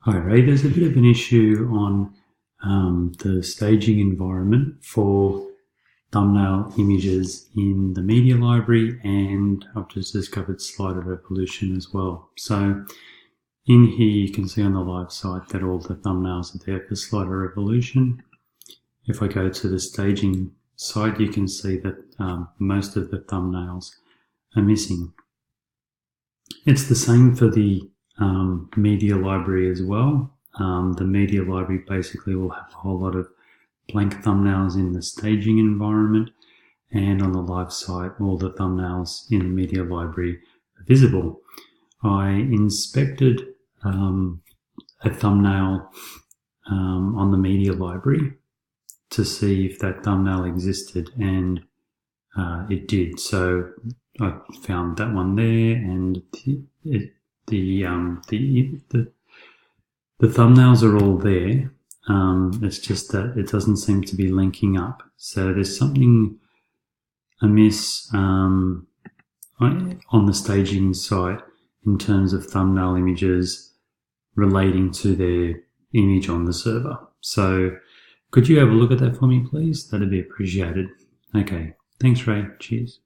Hi Ray, there's a bit of an issue on the staging environment for thumbnail images in the media library, and I've just discovered Slider Revolution as well. So in here you can see on the live site that all the thumbnails are there for Slider Revolution. If I go to the staging site, you can see that most of the thumbnails are missing. It's the same for the media library as well. The media library basically will have a whole lot of blank thumbnails in the staging environment, and on the live site all the thumbnails in the media library are visible. I inspected a thumbnail on the media library to see if that thumbnail existed, and it did. So I found that one there, and the thumbnails are all there. It's just that it doesn't seem to be linking up. So there's something amiss on the staging site in terms of thumbnail images relating to their image on the server. So could you have a look at that for me, please? That'd be appreciated. Okay, thanks, Ray. Cheers.